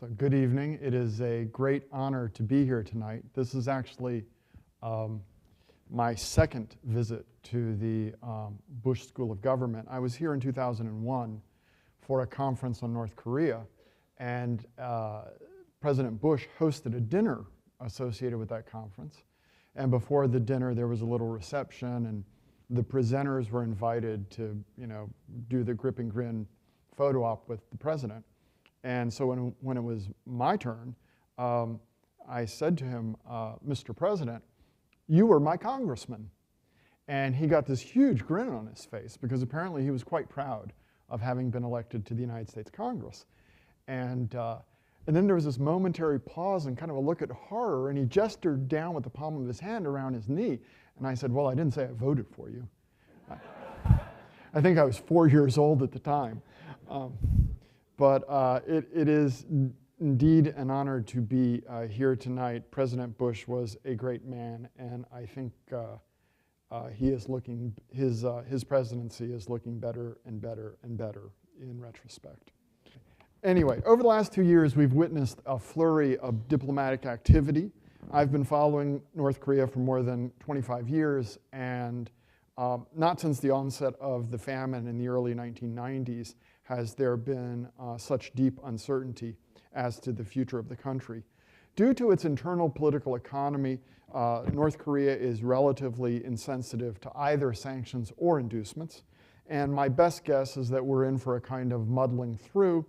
So good evening. It is a great honor to be here tonight. This is actually my second visit to the Bush School of Government. I was here in 2001 for a conference on North Korea, and President Bush hosted a dinner associated with that conference. And before the dinner, there was a little reception, and the presenters were invited to, do the grip and grin photo op with the president. And so when it was my turn, I said to him, Mr. President, you were my congressman. And he got this huge grin on his face because apparently he was quite proud of having been elected to the United States Congress. And then there was this momentary pause and kind of a look at horror, and he gestured down with the palm of his hand around his knee. And I said, well, I didn't say I voted for you. I think I was 4 years old at the time. But it is indeed an honor to be here tonight. President Bush was a great man, and I think his presidency is looking better and better and better in retrospect. Anyway, over the last 2 years, we've witnessed a flurry of diplomatic activity. I've been following North Korea for more than 25 years, and not since the onset of the famine in the early 1990s has there been such deep uncertainty as to the future of the country. Due to its internal political economy, North Korea is relatively insensitive to either sanctions or inducements. And my best guess is that we're in for a kind of muddling through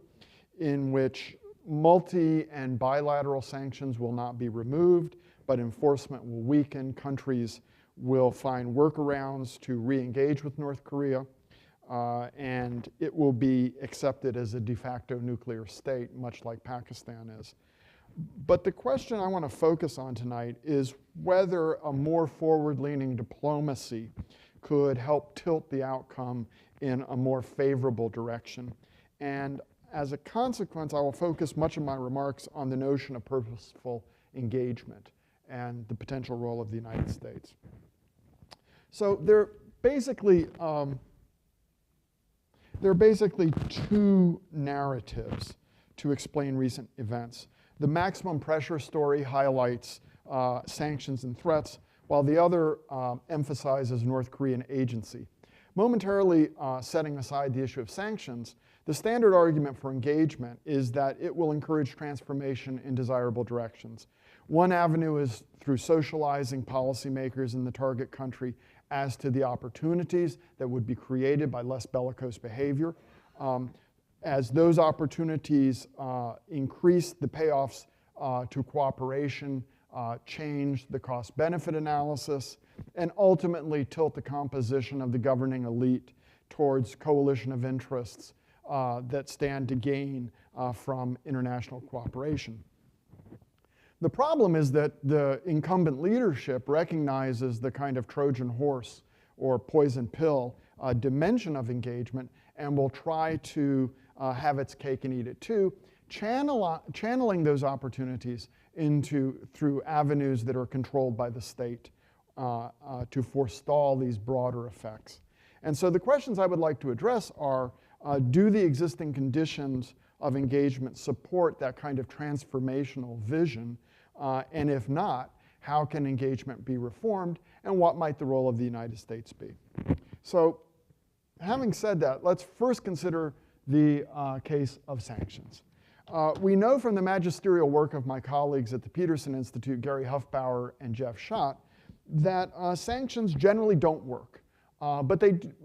in which multi- and bilateral sanctions will not be removed, but enforcement will weaken. Countries will find workarounds to re-engage with North Korea. And it will be accepted as a de facto nuclear state, much like Pakistan is. But the question I want to focus on tonight is whether a more forward-leaning diplomacy could help tilt the outcome in a more favorable direction. And as a consequence, I will focus much of my remarks on the notion of purposeful engagement and the potential role of the United States. So there are basically two narratives to explain recent events. The maximum pressure story highlights sanctions and threats, while the other emphasizes North Korean agency. Momentarily setting aside the issue of sanctions, the standard argument for engagement is that it will encourage transformation in desirable directions. One avenue is through socializing policymakers in the target country as to the opportunities that would be created by less bellicose behavior. As those opportunities increase the payoffs to cooperation, change the cost-benefit analysis, and ultimately tilt the composition of the governing elite towards coalition of interests that stand to gain from international cooperation. The problem is that the incumbent leadership recognizes the kind of Trojan horse or poison pill dimension of engagement and will try to have its cake and eat it too, channeling those opportunities through avenues that are controlled by the state to forestall these broader effects. And so the questions I would like to address are, do the existing conditions of engagement support that kind of transformational vision? And if not, how can engagement be reformed, and what might the role of the United States be? So, having said that, let's first consider the case of sanctions. We know from the magisterial work of my colleagues at the Peterson Institute, Gary Huffbauer and Jeff Schott, that sanctions generally don't work. But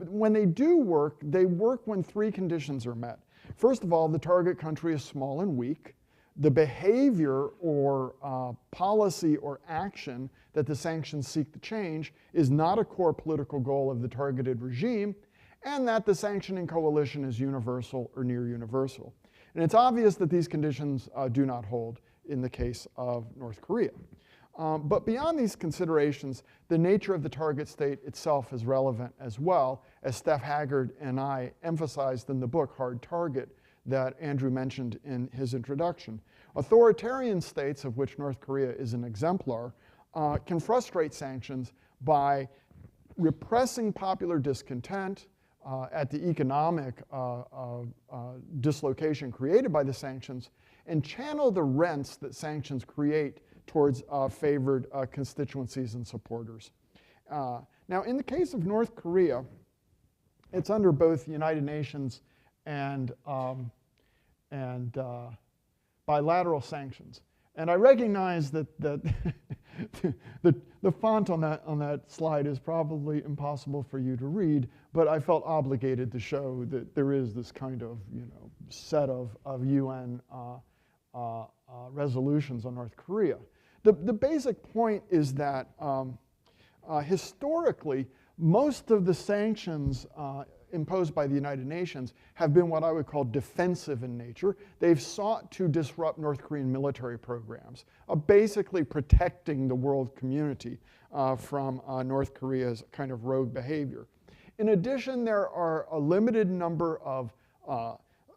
when they do work, they work when three conditions are met. First of all, the target country is small and weak. The behavior or policy or action that the sanctions seek to change is not a core political goal of the targeted regime, and that the sanctioning coalition is universal or near universal. And it's obvious that these conditions do not hold in the case of North Korea. But beyond these considerations, the nature of the target state itself is relevant as well, as Steph Haggard and I emphasized in the book Hard Target that Andrew mentioned in his introduction. Authoritarian states, of which North Korea is an exemplar, can frustrate sanctions by repressing popular discontent at the economic dislocation created by the sanctions, and channel the rents that sanctions create towards favored constituencies and supporters. Now, in the case of North Korea, it's under both United Nations and bilateral sanctions. And I recognize that the font on that slide is probably impossible for you to read, but I felt obligated to show that there is this kind of set of UN resolutions on North Korea. The basic point is that historically, most of the sanctions imposed by the United Nations have been what I would call defensive in nature. They've sought to disrupt North Korean military programs, basically protecting the world community from North Korea's kind of rogue behavior. In addition, there are a limited number of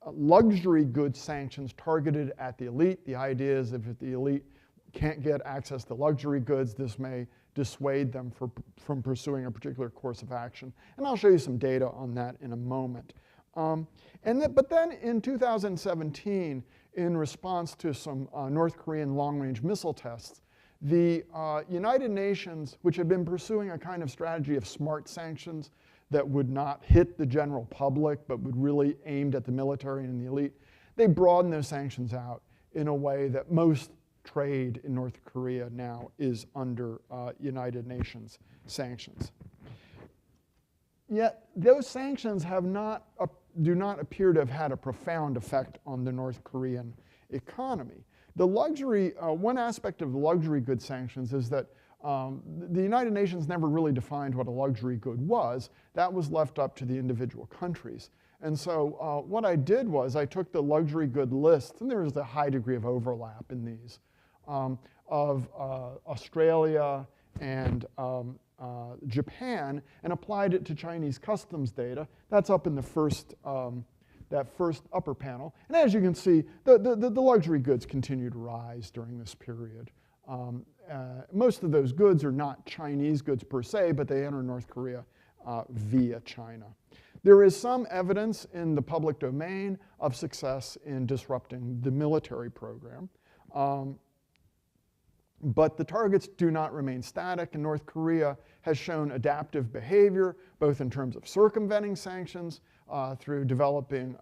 luxury goods sanctions targeted at the elite. The idea is if the elite can't get access to luxury goods, this may dissuade them from pursuing a particular course of action. And I'll show you some data on that in a moment. But then in 2017, in response to some North Korean long-range missile tests, the United Nations, which had been pursuing a kind of strategy of smart sanctions that would not hit the general public, but would really aimed at the military and the elite, they broadened those sanctions out in a way that most trade in North Korea now is under United Nations sanctions. Yet those sanctions do not appear to have had a profound effect on the North Korean economy. The one aspect of the luxury good sanctions is that the United Nations never really defined what a luxury good was. That was left up to the individual countries. And so what I did was I took the luxury good list, and there is a high degree of overlap in these, of Australia and Japan, and applied it to Chinese customs data. That's up in the that first upper panel. And as you can see, the luxury goods continue to rise during this period. Most of those goods are not Chinese goods per se, but they enter North Korea via China. There is some evidence in the public domain of success in disrupting the military program. But the targets do not remain static, and North Korea has shown adaptive behavior, both in terms of circumventing sanctions through developing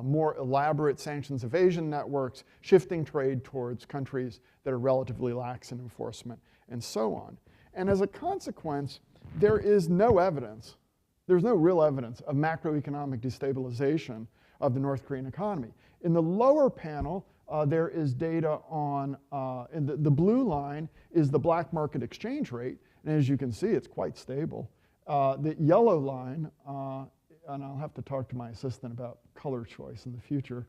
more elaborate sanctions evasion networks, shifting trade towards countries that are relatively lax in enforcement, and so on. And as a consequence, there is no evidence, there's no real evidence of macroeconomic destabilization of the North Korean economy. In the lower panel, there is data on, and the blue line is the black market exchange rate, and as you can see, it's quite stable. The yellow line, and I'll have to talk to my assistant about color choice in the future,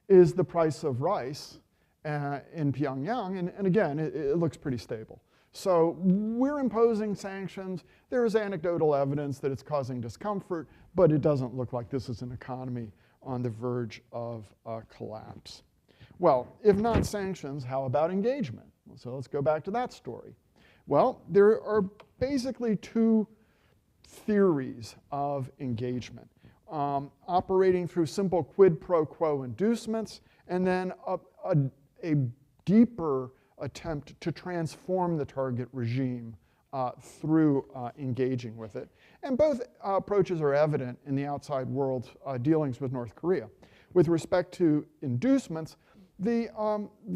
is the price of rice in Pyongyang, and again, it looks pretty stable. So we're imposing sanctions. There is anecdotal evidence that it's causing discomfort, but it doesn't look like this is an economy on the verge of collapse. Well, if not sanctions, how about engagement? So let's go back to that story. Well, there are basically two theories of engagement, operating through simple quid pro quo inducements, and then a deeper attempt to transform the target regime through engaging with it. And both approaches are evident in the outside world's dealings with North Korea. With respect to inducements, the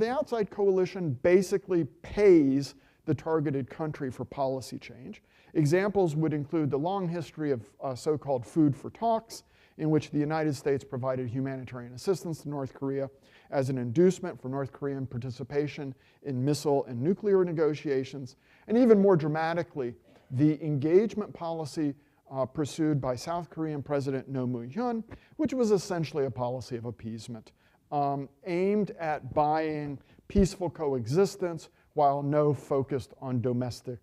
outside coalition basically pays the targeted country for policy change. Examples would include the long history of so-called food for talks, in which the United States provided humanitarian assistance to North Korea as an inducement for North Korean participation in missile and nuclear negotiations, and even more dramatically, the engagement policy pursued by South Korean President Roh Moo-hyun, which was essentially a policy of appeasement, aimed at buying peaceful coexistence while Roh focused on domestic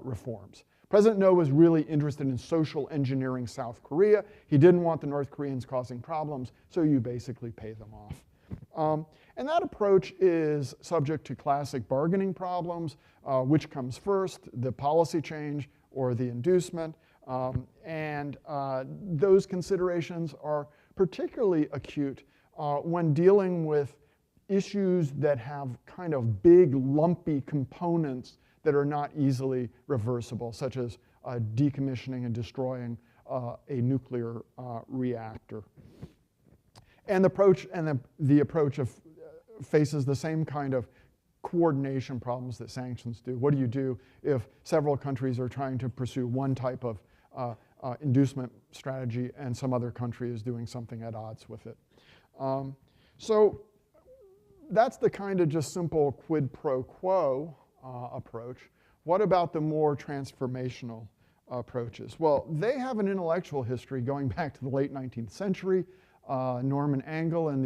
reforms. President Roh was really interested in social engineering South Korea. He didn't want the North Koreans causing problems, so you basically pay them off. And that approach is subject to classic bargaining problems. Which comes first, the policy change or the inducement? And those considerations are particularly acute when dealing with issues that have kind of big, lumpy components that are not easily reversible, such as decommissioning and destroying a nuclear reactor. And the approach faces the same kind of coordination problems that sanctions do. What do you do if several countries are trying to pursue one type of inducement strategy and some other country is doing something at odds with it? So that's the kind of just simple quid pro quo approach. What about the more transformational approaches? Well, they have an intellectual history going back to the late 19th century. Norman Angell and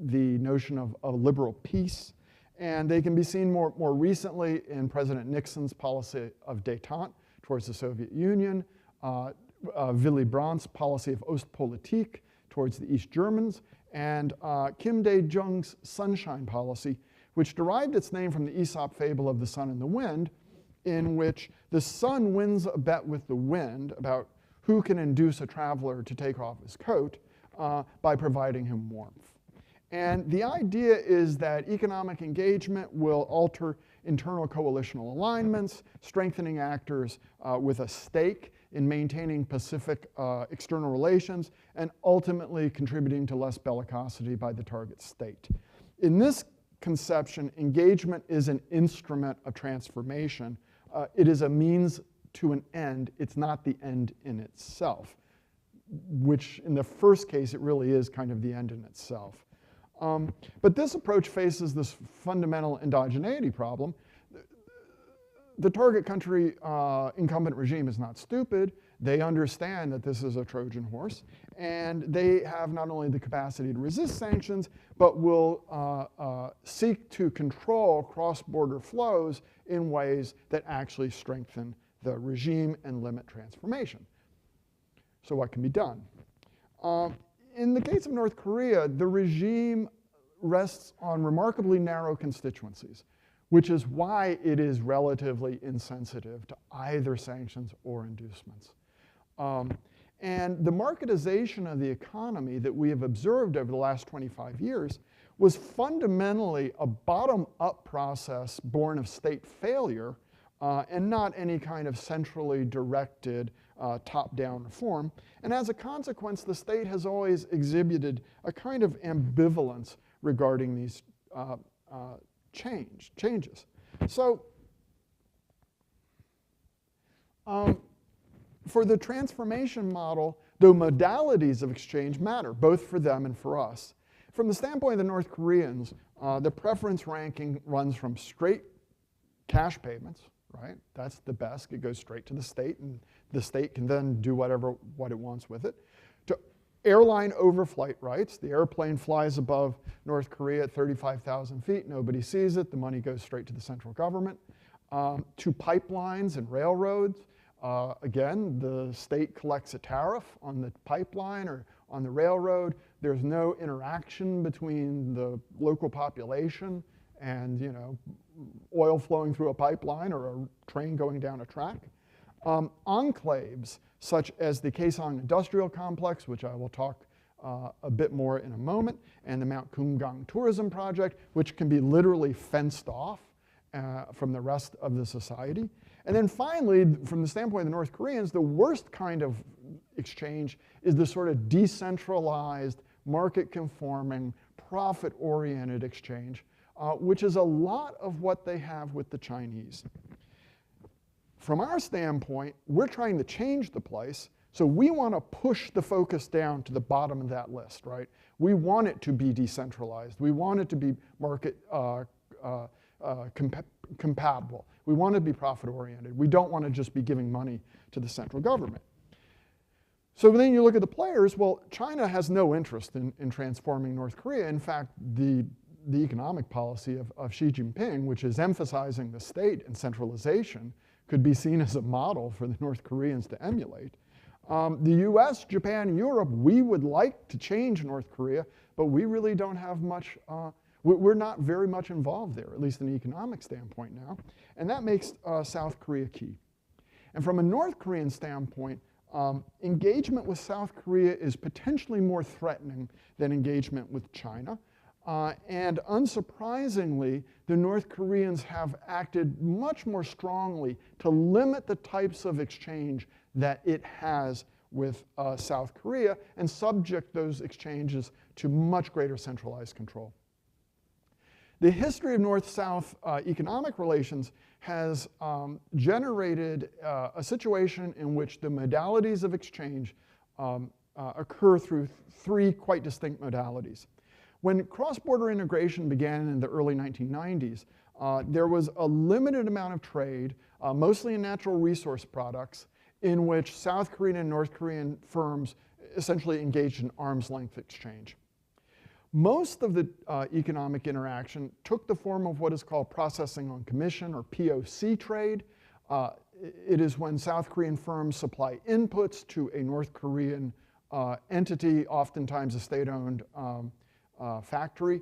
the notion of liberal peace. And they can be seen more recently in President Nixon's policy of détente towards the Soviet Union, Willy Brandt's policy of Ostpolitik towards the East Germans, and Kim Dae-jung's sunshine policy, which derived its name from the Aesop fable of the sun and the wind, in which the sun wins a bet with the wind about who can induce a traveler to take off his coat by providing him warmth. And the idea is that economic engagement will alter internal coalitional alignments, strengthening actors with a stake in maintaining pacific external relations, and ultimately contributing to less bellicosity by the target state. In this conception, engagement is an instrument of transformation. It is a means to an end. It's not the end in itself, which in the first case, it really is kind of the end in itself. But this approach faces this fundamental endogeneity problem. The target country incumbent regime is not stupid. They understand that this is a Trojan horse, and they have not only the capacity to resist sanctions, but will seek to control cross-border flows in ways that actually strengthen the regime and limit transformation. So what can be done? In the case of North Korea, the regime rests on remarkably narrow constituencies, which is why it is relatively insensitive to either sanctions or inducements. And the marketization of the economy that we have observed over the last 25 years was fundamentally a bottom-up process born of state failure and not any kind of centrally directed top-down reform. And as a consequence, the state has always exhibited a kind of ambivalence regarding these changes. So for the transformation model, the modalities of exchange matter, both for them and for us. From the standpoint of the North Koreans, the preference ranking runs from straight cash payments, right? That's the best. It goes straight to the state, and the state can then do what it wants with it. To airline overflight rights. The airplane flies above North Korea at 35,000 feet. Nobody sees it. The money goes straight to the central government. To pipelines and railroads. Again, the state collects a tariff on the pipeline or on the railroad. There's no interaction between the local population and, oil flowing through a pipeline or a train going down a track. Enclaves, such as the Kaesong Industrial Complex, which I will talk a bit more in a moment, and the Mount Kumgang Tourism Project, which can be literally fenced off from the rest of the society. And then finally, from the standpoint of the North Koreans, the worst kind of exchange is the sort of decentralized, market-conforming, profit-oriented exchange, which is a lot of what they have with the Chinese. From our standpoint, we're trying to change the place, so we want to push the focus down to the bottom of that list, right? We want it to be decentralized. We want it to be market compatible. We want it to be profit-oriented. We don't want to just be giving money to the central government. So then you look at the players. Well, China has no interest in transforming North Korea. In fact, the economic policy of Xi Jinping, which is emphasizing the state and centralization, could be seen as a model for the North Koreans to emulate. The US, Japan, and Europe, we would like to change North Korea, but we really don't have much, we're not very much involved there, at least in an economic standpoint now. And that makes South Korea key. And from a North Korean standpoint, Engagement with South Korea is potentially more threatening than engagement with China. And unsurprisingly, the North Koreans have acted much more strongly to limit the types of exchange that it has with South Korea and subject those exchanges to much greater centralized control. The history of North-South economic relations has generated a situation in which the modalities of exchange occur through three quite distinct modalities. When cross-border integration began in the early 1990s, there was a limited amount of trade, mostly in natural resource products, in which South Korean and North Korean firms essentially engaged in arm's length exchange. Most of the economic interaction took the form of what is called processing on commission, or POC trade. It is when South Korean firms supply inputs to a North Korean entity, oftentimes a state-owned factory,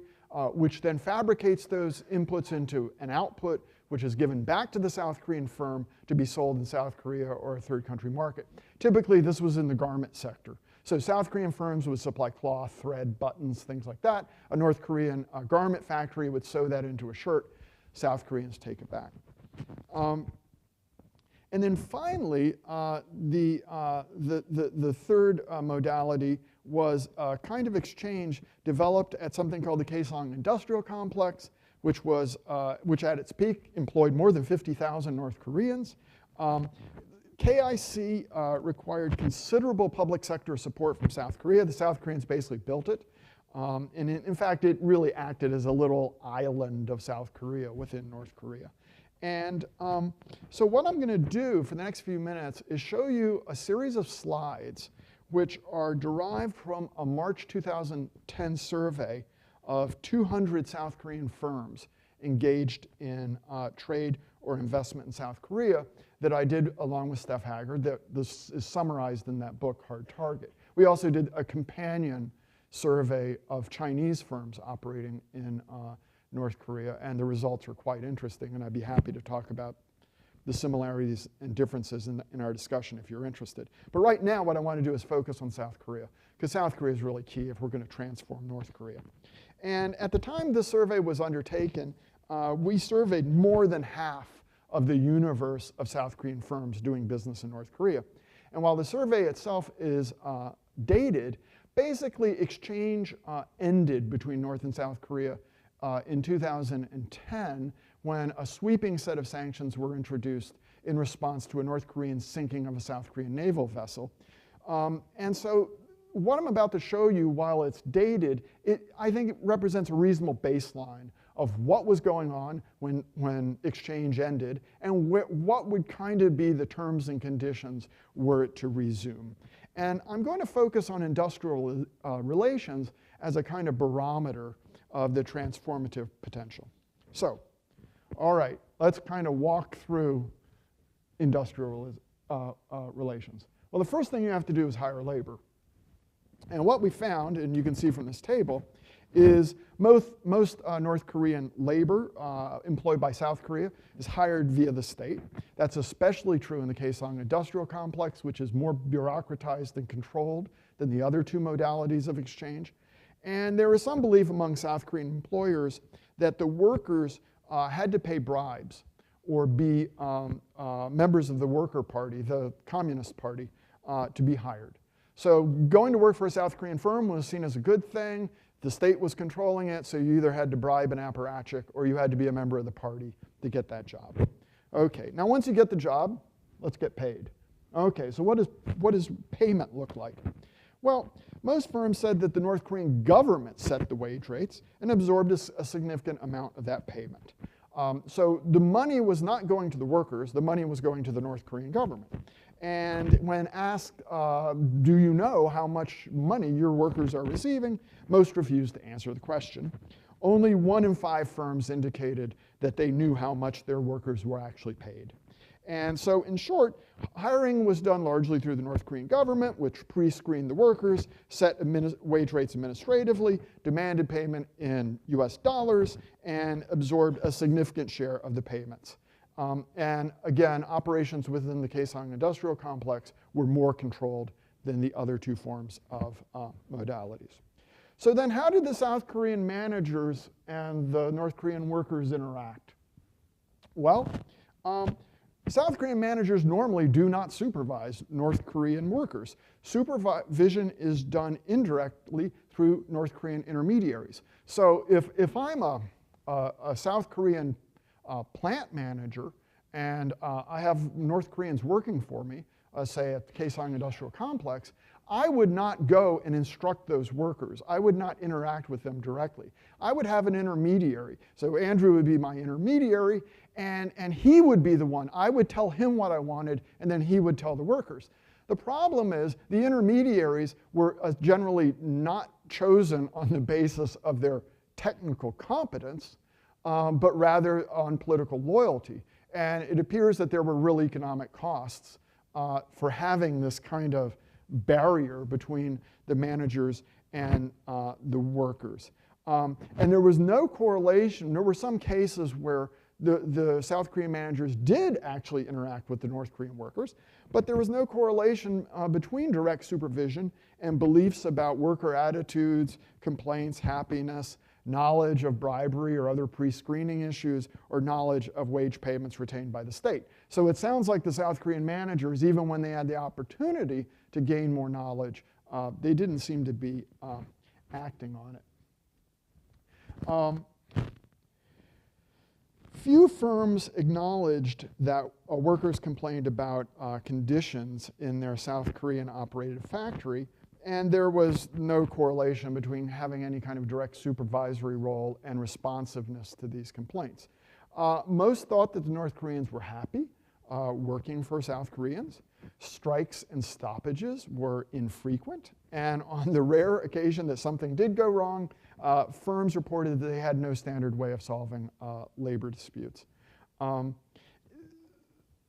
which then fabricates those inputs into an output, which is given back to the South Korean firm to be sold in South Korea or a third country market. Typically, this was in the garment sector. So South Korean firms would supply cloth, thread, buttons, things like that. A North Korean garment factory would sew that into a shirt. South Koreans take it back. And then finally, the third modality was a kind of exchange developed at something called the Kaesong Industrial Complex, which at its peak employed more than 50,000 North Koreans. KIC required considerable public sector support from South Korea. The South Koreans basically built it. And in fact, it really acted as a little island of South Korea within North Korea. And so what I'm going to do for the next few minutes is show you a series of slides which are derived from a March 2010 survey of 200 South Korean firms engaged in trade or investment in South Korea that I did along with Steph Haggard. This is summarized in that book, Hard Target. We also did a companion survey of Chinese firms operating in North Korea, and the results are quite interesting, and I'd be happy to talk about the similarities and differences in our discussion if you're interested. But right now, what I want to do is focus on South Korea, because South Korea is really key if we're going to transform North Korea. And at the time this survey was undertaken, we surveyed more than half of the universe of South Korean firms doing business in North Korea. And while the survey itself is dated, basically exchange ended between North and South Korea in 2010 when a sweeping set of sanctions were introduced in response to a North Korean sinking of a South Korean naval vessel. And so what I'm about to show you, while it's dated, I think it represents a reasonable baseline of what was going on when exchange ended and what would kind of be the terms and conditions were it to resume. And I'm going to focus on industrial relations as a kind of barometer of the transformative potential. So, all right, let's kind of walk through industrial relations. Well, the first thing you have to do is hire labor. And what we found, and you can see from this table, is most North Korean labor employed by South Korea is hired via the state. That's especially true in the Kaesong Industrial Complex, which is more bureaucratized and controlled than the other two modalities of exchange. And there is some belief among South Korean employers that the workers had to pay bribes or be members of the Worker Party, the Communist Party, to be hired. So going to work for a South Korean firm was seen as a good thing. The state was controlling it, so you either had to bribe an apparatchik or you had to be a member of the party to get that job. Okay, now once you get the job, let's get paid. Okay, so what does payment look like? Well, most firms said that the North Korean government set the wage rates and absorbed a significant amount of that payment. So the money was not going to the workers, the money was going to the North Korean government. And when asked, do you know how much money your workers are receiving, most refused to answer the question. Only 1 in 5 firms indicated that they knew how much their workers were actually paid. And so in short, hiring was done largely through the North Korean government, which pre-screened the workers, set wage rates administratively, demanded payment in US dollars, and absorbed a significant share of the payments. And again, operations within the Kaesong industrial complex were more controlled than the other two forms of modalities. So then how did the South Korean managers and the North Korean workers interact? Well, South Korean managers normally do not supervise North Korean workers. Supervision is done indirectly through North Korean intermediaries. So if I'm a South Korean plant manager and I have North Koreans working for me, say at the Kaesong Industrial Complex, I would not go and instruct those workers. I would not interact with them directly. I would have an intermediary. So Andrew would be my intermediary, and he would be the one. I would tell him what I wanted, and then he would tell the workers. The problem is the intermediaries were generally not chosen on the basis of their technical competence, but rather on political loyalty. And it appears that there were real economic costs for having this kind of barrier between the managers and the workers. And there was no correlation. There were some cases where the South Korean managers did actually interact with the North Korean workers, but there was no correlation between direct supervision and beliefs about worker attitudes, complaints, happiness, knowledge of bribery or other pre-screening issues, or knowledge of wage payments retained by the state. So it sounds like the South Korean managers, even when they had the opportunity to gain more knowledge, they didn't seem to be acting on it. Few firms acknowledged that workers complained about conditions in their South Korean operated factory, and there was no correlation between having any kind of direct supervisory role and responsiveness to these complaints. Most thought that the North Koreans were happy working for South Koreans. Strikes and stoppages were infrequent, and on the rare occasion that something did go wrong, firms reported that they had no standard way of solving labor disputes.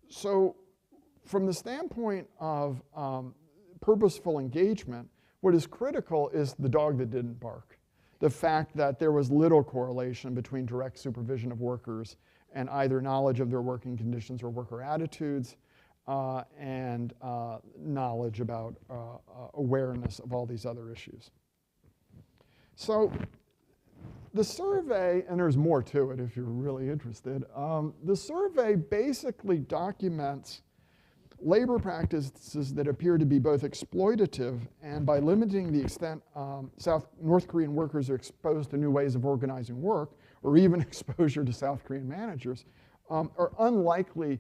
So from the standpoint of purposeful engagement, what is critical is the dog that didn't bark. The fact that there was little correlation between direct supervision of workers and either knowledge of their working conditions or worker attitudes, and knowledge about awareness of all these other issues. So the survey, and there's more to it if you're really interested, the survey basically documents labor practices that appear to be both exploitative, and by limiting the extent North Korean workers are exposed to new ways of organizing work, or even exposure to South Korean managers, are unlikely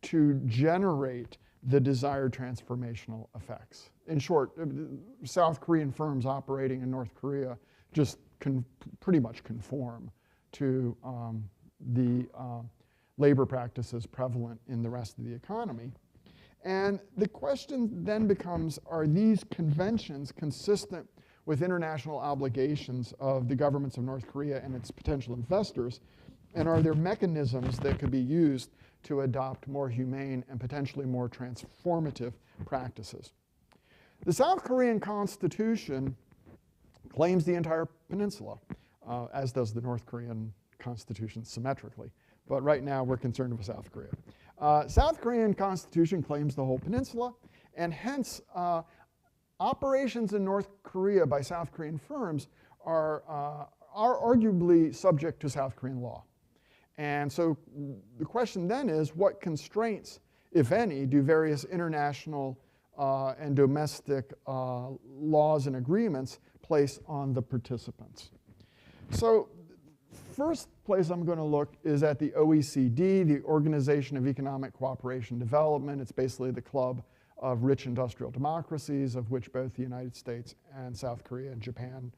to generate the desired transformational effects. In short, South Korean firms operating in North Korea just pretty much conform to the labor practices prevalent in the rest of the economy. And the question then becomes, are these conventions consistent with international obligations of the governments of North Korea and its potential investors? And are there mechanisms that could be used to adopt more humane and potentially more transformative practices? The South Korean Constitution claims the entire peninsula, as does the North Korean Constitution symmetrically. But right now we're concerned with South Korea. South Korean Constitution claims the whole peninsula, and hence operations in North Korea by South Korean firms are arguably subject to South Korean law. And so the question then is, what constraints, if any, do various international and domestic laws and agreements place on the participants? So first place I'm going to look is at the OECD, the Organization of Economic Cooperation and Development. It's basically the club of rich industrial democracies, of which both the United States and South Korea and Japan,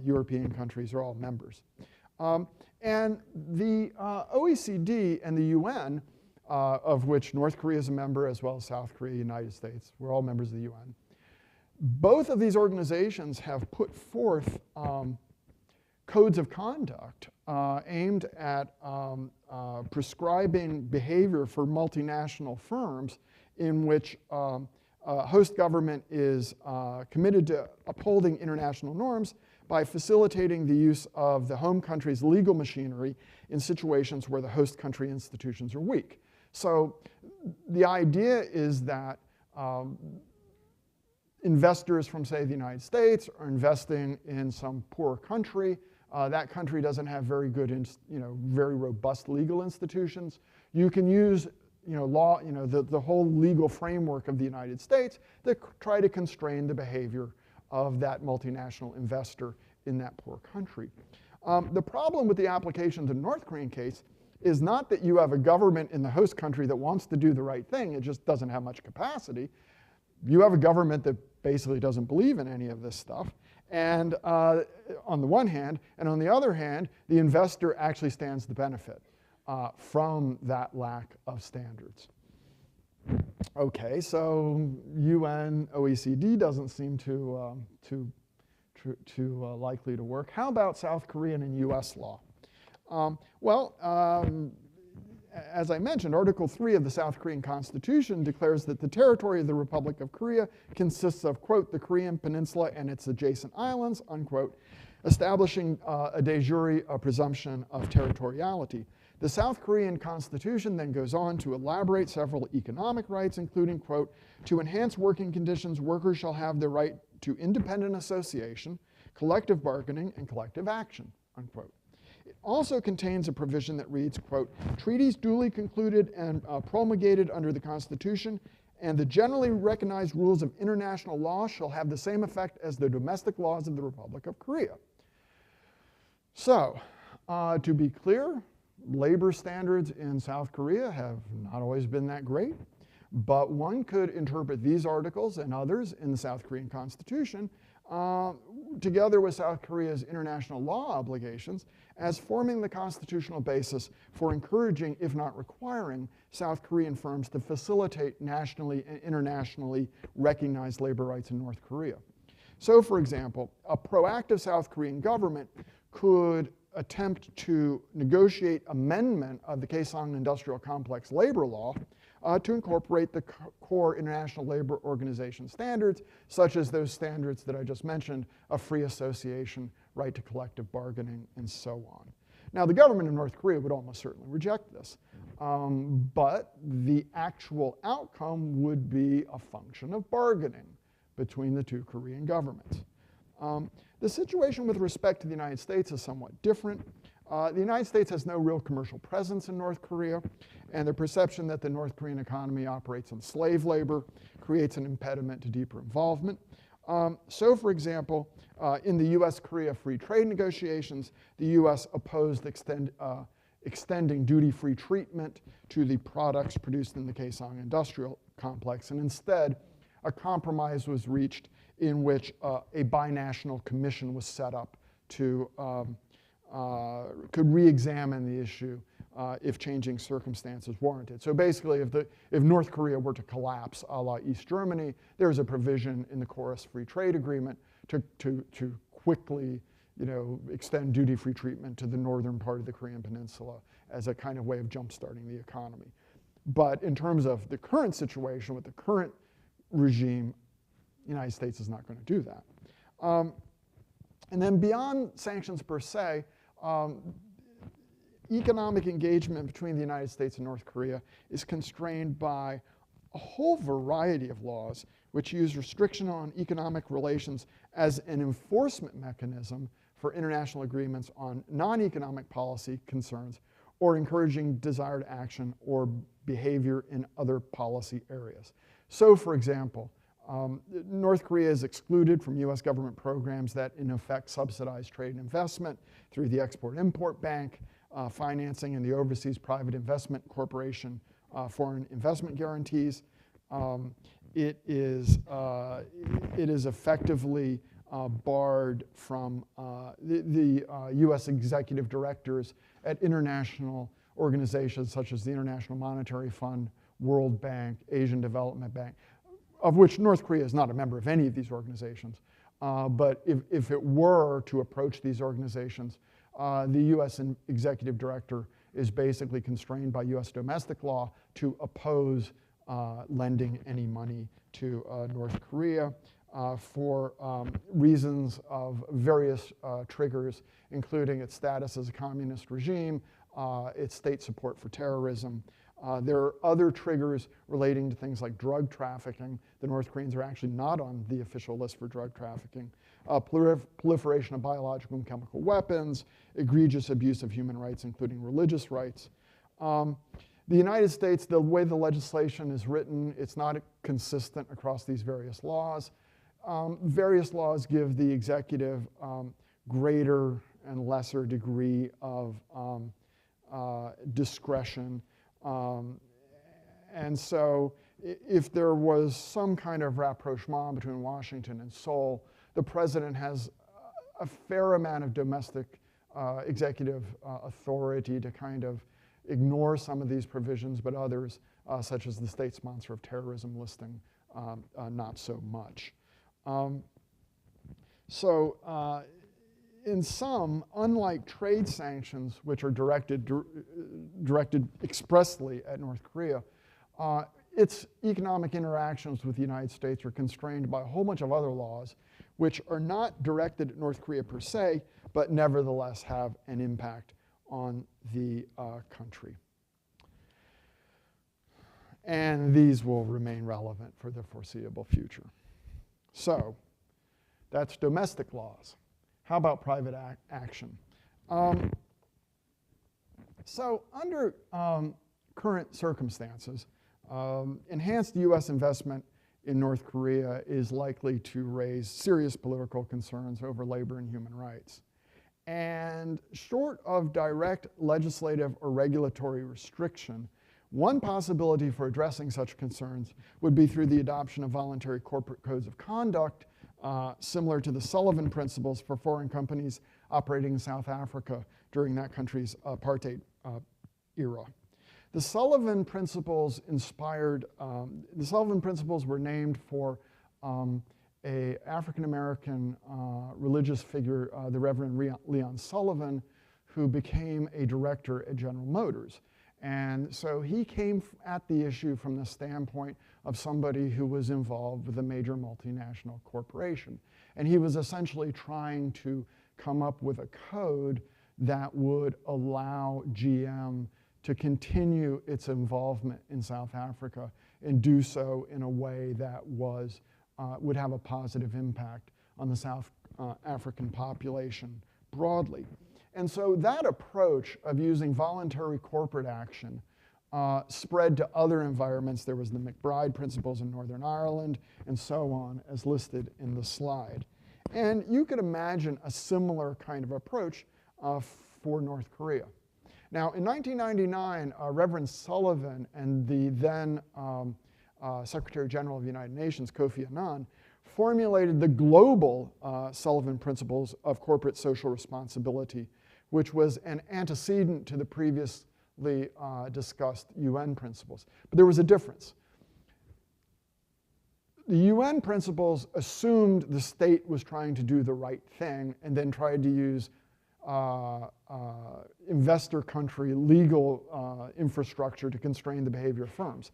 European countries, are all members. And the OECD and the UN, of which North Korea is a member, as well as South Korea, United States, we're all members of the UN. Both of these organizations have put forth codes of conduct aimed at prescribing behavior for multinational firms in which host government is committed to upholding international norms by facilitating the use of the home country's legal machinery in situations where the host country institutions are weak. So the idea is that investors from, say, the United States are investing in some poor country. That country doesn't have very good, very robust legal institutions. You can use, law, the whole legal framework of the United States to try to constrain the behavior of that multinational investor in that poor country. The problem with the application to the North Korean case is not that you have a government in the host country that wants to do the right thing, it just doesn't have much capacity. You have a government that basically doesn't believe in any of this stuff, and on the one hand, and on the other hand, the investor actually stands to benefit from that lack of standards. Okay, so UN, OECD doesn't seem too likely to work. How about South Korean and US law? As I mentioned, Article 3 of the South Korean Constitution declares that the territory of the Republic of Korea consists of, quote, the Korean Peninsula and its adjacent islands, unquote, establishing a de jure presumption of territoriality. The South Korean Constitution then goes on to elaborate several economic rights, including, quote, to enhance working conditions, workers shall have the right to independent association, collective bargaining, and collective action, unquote. It also contains a provision that reads, quote, treaties duly concluded and promulgated under the Constitution and the generally recognized rules of international law shall have the same effect as the domestic laws of the Republic of Korea. So, to be clear, labor standards in South Korea have not always been that great, but one could interpret these articles and others in the South Korean Constitution together with South Korea's international law obligations as forming the constitutional basis for encouraging, if not requiring, South Korean firms to facilitate nationally and internationally recognized labor rights in North Korea. So, for example, a proactive South Korean government could attempt to negotiate amendment of the Kaesong Industrial Complex labor law to incorporate the core International Labor Organization standards, such as those standards that I just mentioned, of free association, right to collective bargaining, and so on. Now, the government of North Korea would almost certainly reject this, but the actual outcome would be a function of bargaining between the two Korean governments. The situation with respect to the United States is somewhat different. The United States has no real commercial presence in North Korea, and the perception that the North Korean economy operates on slave labor creates an impediment to deeper involvement. So, for example, in the US-Korea free trade negotiations, the US opposed extending duty-free treatment to the products produced in the Kaesong Industrial Complex, and instead, a compromise was reached in which a binational commission was set up to could re-examine the issue if changing circumstances warranted. So basically, if North Korea were to collapse a la East Germany, there's a provision in the Chorus Free Trade Agreement to quickly extend duty-free treatment to the northern part of the Korean Peninsula as a kind of way of jump-starting the economy. But in terms of the current situation with the current regime, the United States is not going to do that. And then beyond sanctions per se, economic engagement between the United States and North Korea is constrained by a whole variety of laws which use restriction on economic relations as an enforcement mechanism for international agreements on non-economic policy concerns or encouraging desired action or behavior in other policy areas. So, for example, North Korea is excluded from US government programs that in effect subsidize trade and investment through the Export-Import Bank, financing and the Overseas Private Investment Corporation foreign investment guarantees. It is effectively barred from the US executive directors at international organizations such as the International Monetary Fund, World Bank, Asian Development Bank, of which North Korea is not a member of any of these organizations. But if it were to approach these organizations, the US executive director is basically constrained by US domestic law to oppose lending any money to North Korea. for reasons of various triggers, including its status as a communist regime, its state support for terrorism. There are other triggers relating to things like drug trafficking. The North Koreans are actually not on the official list for drug trafficking. Proliferation of biological and chemical weapons, egregious abuse of human rights, including religious rights. The United States, the way the legislation is written, it's not consistent across these various laws. Various laws give the executive greater and lesser degree of discretion. And so if there was some kind of rapprochement between Washington and Seoul, the president has a fair amount of domestic executive authority to kind of ignore some of these provisions, but others, such as the state sponsor of terrorism listing, not so much. In sum, unlike trade sanctions, which are directed expressly at North Korea, its economic interactions with the United States are constrained by a whole bunch of other laws, which are not directed at North Korea per se, but nevertheless have an impact on the country. And these will remain relevant for the foreseeable future. So that's domestic laws. How about private action? So under current circumstances, enhanced US investment in North Korea is likely to raise serious political concerns over labor and human rights. And short of direct legislative or regulatory restriction, one possibility for addressing such concerns would be through the adoption of voluntary corporate codes of conduct, similar to the Sullivan principles for foreign companies operating in South Africa during that country's apartheid era. The Sullivan principles were named for a African-American religious figure, the Reverend Leon Sullivan, who became a director at General Motors. And so he came at the issue from the standpoint of somebody who was involved with a major multinational corporation. And he was essentially trying to come up with a code that would allow GM to continue its involvement in South Africa and do so in a way that was, would have a positive impact on the South African population broadly. And so that approach of using voluntary corporate action spread to other environments. There was the McBride principles in Northern Ireland and so on, as listed in the slide. And you could imagine a similar kind of approach for North Korea. Now, in 1999, Reverend Sullivan and the then Secretary General of the United Nations, Kofi Annan, formulated the global Sullivan Principles of Corporate Social Responsibility, which was an antecedent to the previously discussed UN principles. But there was a difference. The UN principles assumed the state was trying to do the right thing and then tried to use investor country legal infrastructure to constrain the behavior of firms.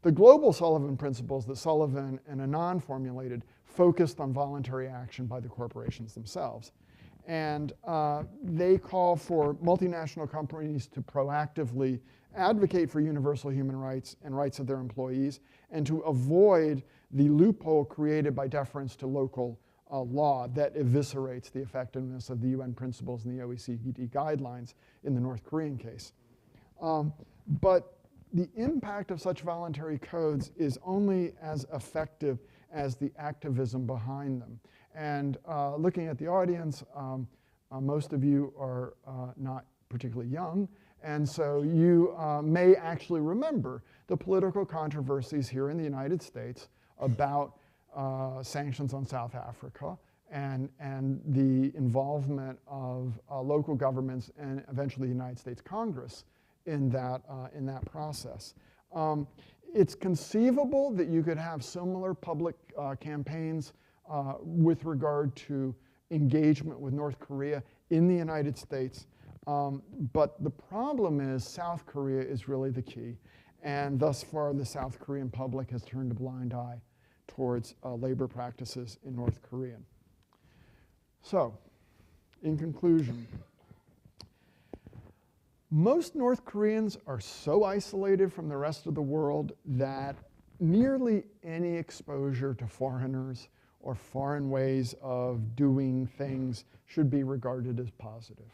The global Sullivan principles that Sullivan and Annan formulated focused on voluntary action by the corporations themselves. And they call for multinational companies to proactively advocate for universal human rights and rights of their employees, and to avoid the loophole created by deference to local law that eviscerates the effectiveness of the UN principles and the OECD guidelines in the North Korean case. But the impact of such voluntary codes is only as effective as the activism behind them. And looking at the audience, most of you are not particularly young, and so you may actually remember the political controversies here in the United States about sanctions on South Africa and the involvement of local governments and eventually the United States Congress in that process. It's conceivable that you could have similar public campaigns with regard to engagement with North Korea in the United States. But the problem is South Korea is really the key. And thus far, the South Korean public has turned a blind eye towards labor practices in North Korea. So, in conclusion, most North Koreans are so isolated from the rest of the world that nearly any exposure to foreigners or foreign ways of doing things should be regarded as positive.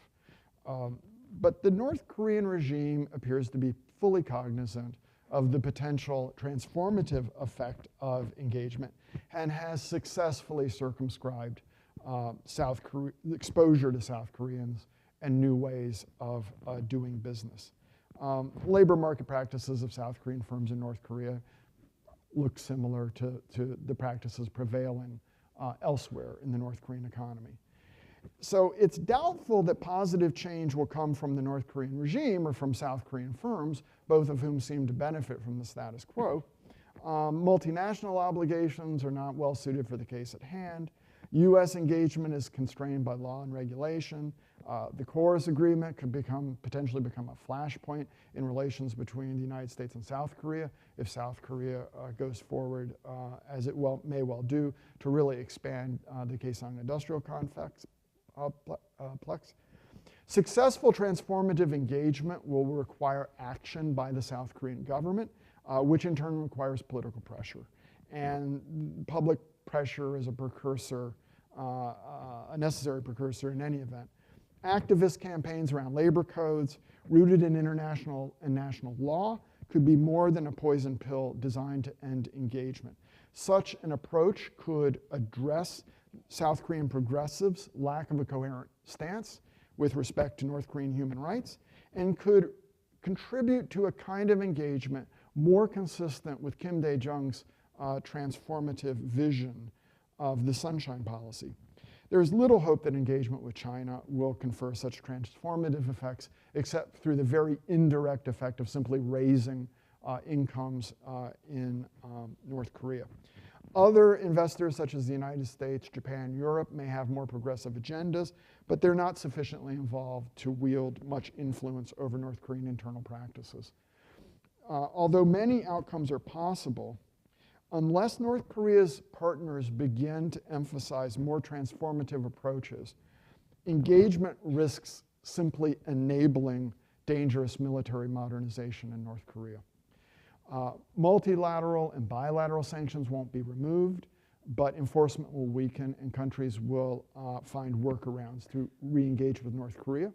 But the North Korean regime appears to be fully cognizant of the potential transformative effect of engagement and has successfully circumscribed exposure to South Koreans and new ways of doing business. Labor market practices of South Korean firms in North Korea look similar to the practices prevailing elsewhere in the North Korean economy. So it's doubtful that positive change will come from the North Korean regime or from South Korean firms, both of whom seem to benefit from the status quo. Multinational obligations are not well suited for the case at hand. US engagement is constrained by law and regulation. The Chorus Agreement could potentially become a flashpoint in relations between the United States and South Korea if South Korea goes forward, as it may well do, to really expand the Kaesong industrial complex. Successful transformative engagement will require action by the South Korean government, which in turn requires political pressure. And public pressure is a precursor, a necessary precursor in any event. Activist campaigns around labor codes rooted in international and national law could be more than a poison pill designed to end engagement. Such an approach could address South Korean progressives' lack of a coherent stance with respect to North Korean human rights and could contribute to a kind of engagement more consistent with Kim Dae-jung's transformative vision of the Sunshine Policy. There is little hope that engagement with China will confer such transformative effects, except through the very indirect effect of simply raising incomes in North Korea. Other investors, such as the United States, Japan, Europe, may have more progressive agendas, but they're not sufficiently involved to wield much influence over North Korean internal practices. Although many outcomes are possible, unless North Korea's partners begin to emphasize more transformative approaches, engagement risks simply enabling dangerous military modernization in North Korea. Multilateral and bilateral sanctions won't be removed, but enforcement will weaken and countries will find workarounds to re-engage with North Korea.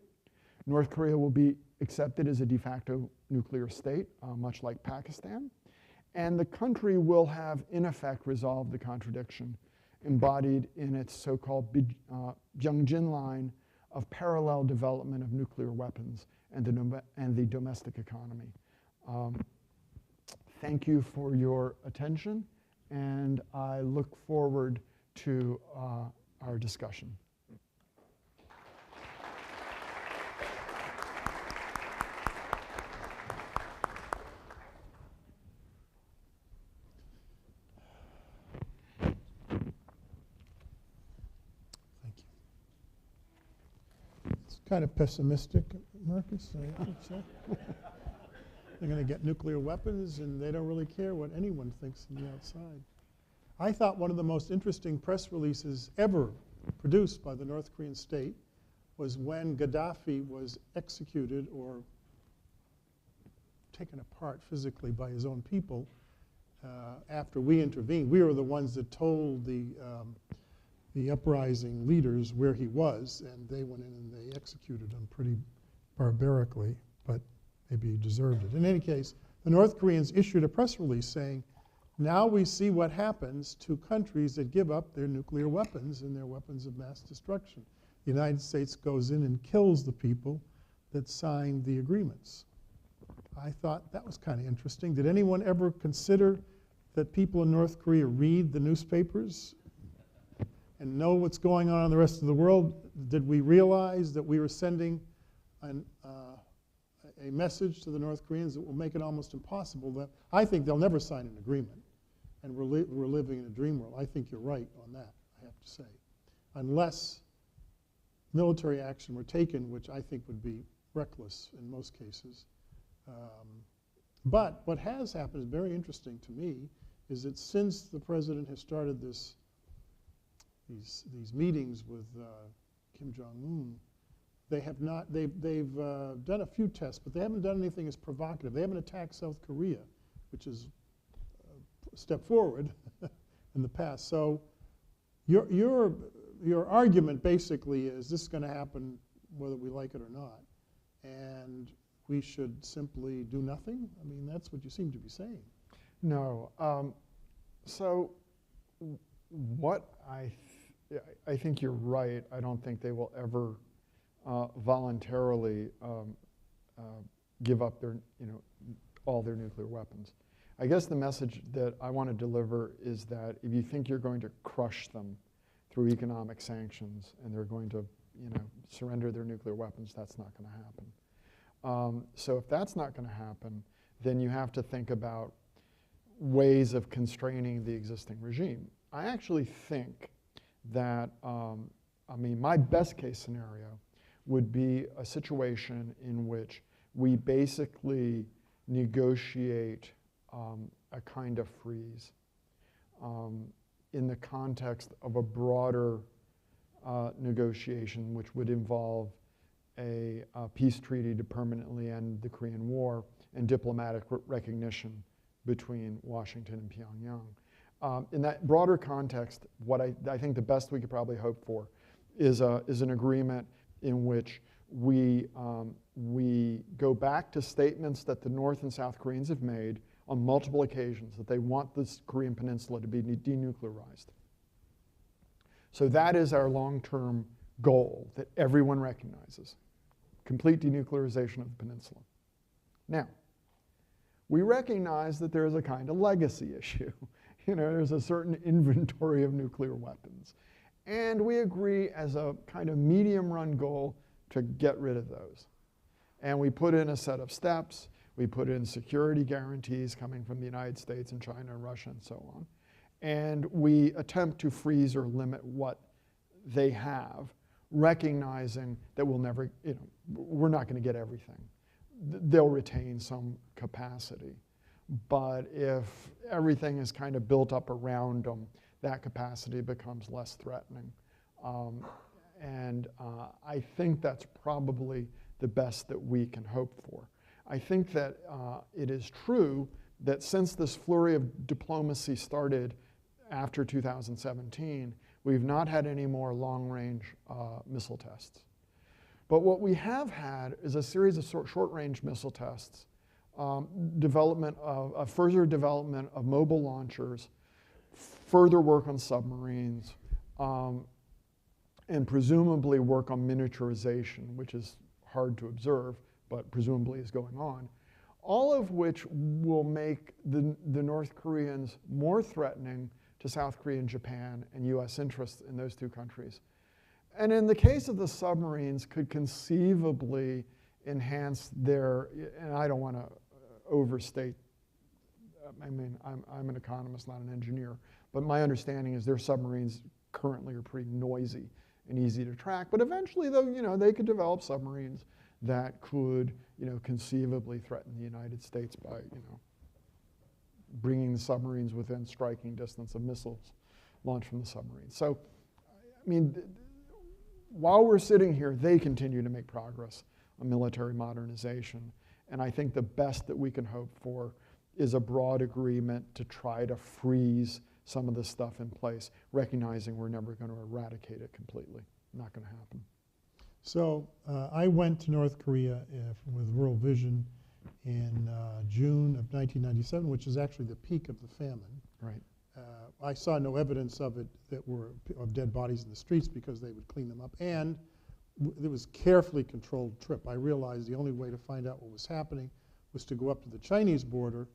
North Korea will be accepted as a de facto nuclear state, much like Pakistan. And the country will have, in effect, resolved the contradiction embodied in its so-called Byungjin line of parallel development of nuclear weapons and the domestic economy. Thank you for your attention, and I look forward to our discussion. Kind of pessimistic, Marcus, I would say. They're going to get nuclear weapons, and they don't really care what anyone thinks from the outside. I thought one of the most interesting press releases ever produced by the North Korean state was when Gaddafi was executed or taken apart physically by his own people after we intervened. We were the ones that told the uprising leaders where he was, and they went in and they executed him pretty barbarically, but maybe he deserved it. In any case, the North Koreans issued a press release saying, now we see what happens to countries that give up their nuclear weapons and their weapons of mass destruction. The United States goes in and kills the people that signed the agreements. I thought that was kind of interesting. Did anyone ever consider that people in North Korea read the newspapers and know what's going on in the rest of the world? Did we realize that we were sending a message to the North Koreans that will make it almost impossible? That I think they'll never sign an agreement, and we're living in a dream world. I think you're right on that, I have to say. Unless military action were taken, which I think would be reckless in most cases. But what has happened is very interesting to me, is that since the president has started these meetings with Kim Jong-un, they've done a few tests, but they haven't done anything as provocative. They haven't attacked South Korea, which is a step forward in the past. So your argument basically is this is going to happen whether we like it or not, and we should simply do nothing? I mean, that's what you seem to be saying. No. So what I think you're right. I don't think they will ever voluntarily give up their, all their nuclear weapons. I guess the message that I want to deliver is that if you think you're going to crush them through economic sanctions and they're going to, surrender their nuclear weapons, that's not going to happen. So if that's not going to happen, then you have to think about ways of constraining the existing regime. I actually think that, my best case scenario would be a situation in which we basically negotiate a kind of freeze in the context of a broader negotiation, which would involve a peace treaty to permanently end the Korean War and diplomatic recognition between Washington and Pyongyang. In that broader context, what I think the best we could probably hope for is an agreement in which we go back to statements that the North and South Koreans have made on multiple occasions that they want this Korean peninsula to be denuclearized. So that is our long-term goal that everyone recognizes, complete denuclearization of the peninsula. Now, we recognize that there is a kind of legacy issue. There's a certain inventory of nuclear weapons. And we agree as a kind of medium-run goal to get rid of those. And we put in a set of steps. We put in security guarantees coming from the United States and China and Russia and so on. And we attempt to freeze or limit what they have, recognizing that we'll never, we're not going to get everything. They'll retain some capacity. But if everything is kind of built up around them, that capacity becomes less threatening. I think that's probably the best that we can hope for. I think that it is true that since this flurry of diplomacy started after 2017, we've not had any more long-range missile tests. But what we have had is a series of short-range missile tests, further development of mobile launchers, further work on submarines, and presumably work on miniaturization, which is hard to observe, but presumably is going on, all of which will make the North Koreans more threatening to South Korea and Japan and US interests in those two countries. And in the case of the submarines, could conceivably enhance their, and I don't want to overstate, I'm an economist, not an engineer, but my understanding is their submarines currently are pretty noisy and easy to track. But eventually, though, they could develop submarines that could, conceivably threaten the United States by, bringing the submarines within striking distance of missiles launched from the submarine. So, while we're sitting here, they continue to make progress on military modernization. And I think the best that we can hope for is a broad agreement to try to freeze some of this stuff in place, recognizing we're never going to eradicate it completely. Not going to happen. So I went to North Korea with World Vision in June of 1997, which is actually the peak of the famine. Right. I saw no evidence of it of dead bodies in the streets because they would clean them up. And it was a carefully controlled trip. I realized the only way to find out what was happening was to go up to the Chinese border,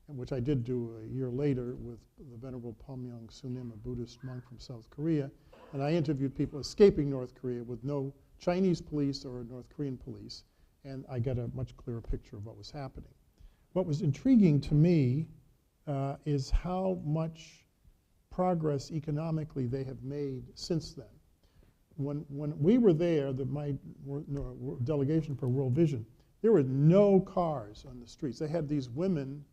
which I did do a year later with the Venerable Pomyong Sunim, a Buddhist monk from South Korea. And I interviewed people escaping North Korea with no Chinese police or North Korean police. And I got a much clearer picture of what was happening. What was intriguing to me is how much progress economically they have made since then. When we were there, my delegation for World Vision, there were no cars on the streets. They had these women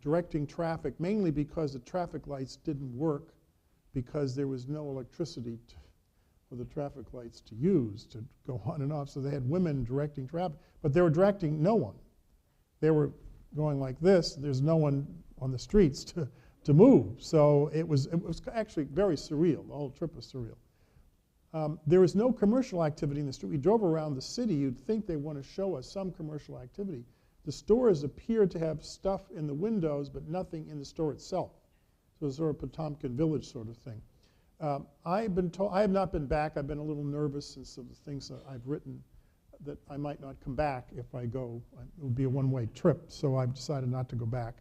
directing traffic, mainly because the traffic lights didn't work because there was no electricity for the traffic lights to use to go on and off. So they had women directing traffic, but they were directing no one. They were going like this. There's no one on the streets to move. So it was actually very surreal. The whole trip was surreal. There was no commercial activity in the street. We drove around the city. You'd think they want to show us some commercial activity. The stores appeared to have stuff in the windows, but nothing in the store itself. So it was sort of Potomkin Village sort of thing. I've been told, I have not been back. I've been a little nervous since some of the things that I've written that I might not come back if I go. It would be a one-way trip, so I've decided not to go back.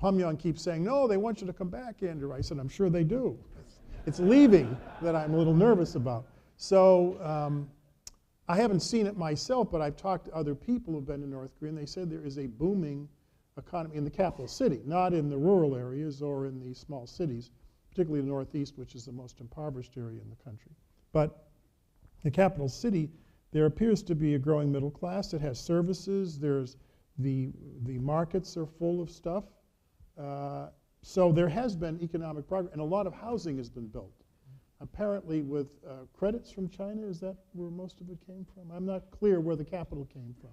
Pyongyang keeps saying, no, they want you to come back, Andrew. I said, I'm sure they do. It's leaving that I'm a little nervous about. So I haven't seen it myself, but I've talked to other people who've been to North Korea, and they said there is a booming economy in the capital city, not in the rural areas or in the small cities, particularly the Northeast, which is the most impoverished area in the country. But the capital city, there appears to be a growing middle class. It has services. There's the markets are full of stuff. So there has been economic progress, and a lot of housing has been built. Apparently with credits from China, is that where most of it came from? I'm not clear where the capital came from.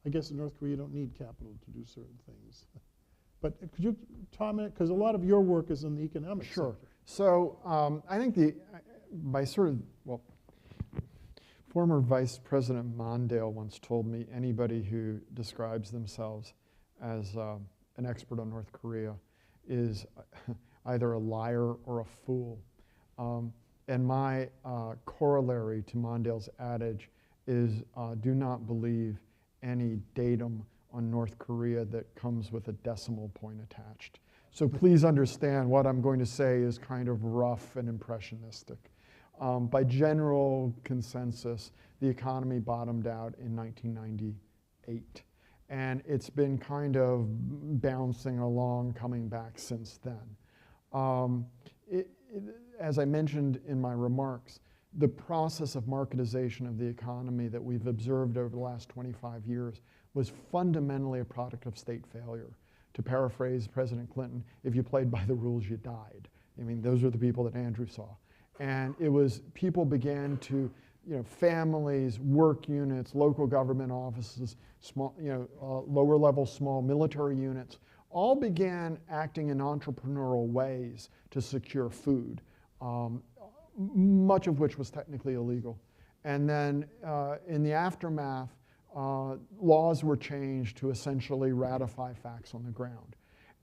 I guess in North Korea you don't need capital to do certain things. But could you comment, because a lot of your work is in the economic sector. So I think former Vice President Mondale once told me anybody who describes themselves as an expert on North Korea is either a liar or a fool. And my corollary to Mondale's adage is do not believe any datum on North Korea that comes with a decimal point attached. So please understand what I'm going to say is kind of rough and impressionistic. By general consensus, the economy bottomed out in 1998. And it's been kind of bouncing along, coming back since then. As I mentioned in my remarks, the process of marketization of the economy that we've observed over the last 25 years was fundamentally a product of state failure. To paraphrase President Clinton, if you played by the rules, you died. I mean, those are the people that Andrew saw. And it was, people began to, families, work units, local government offices, small, lower level small military units, all began acting in entrepreneurial ways to secure food, much of which was technically illegal. And then in the aftermath, laws were changed to essentially ratify facts on the ground.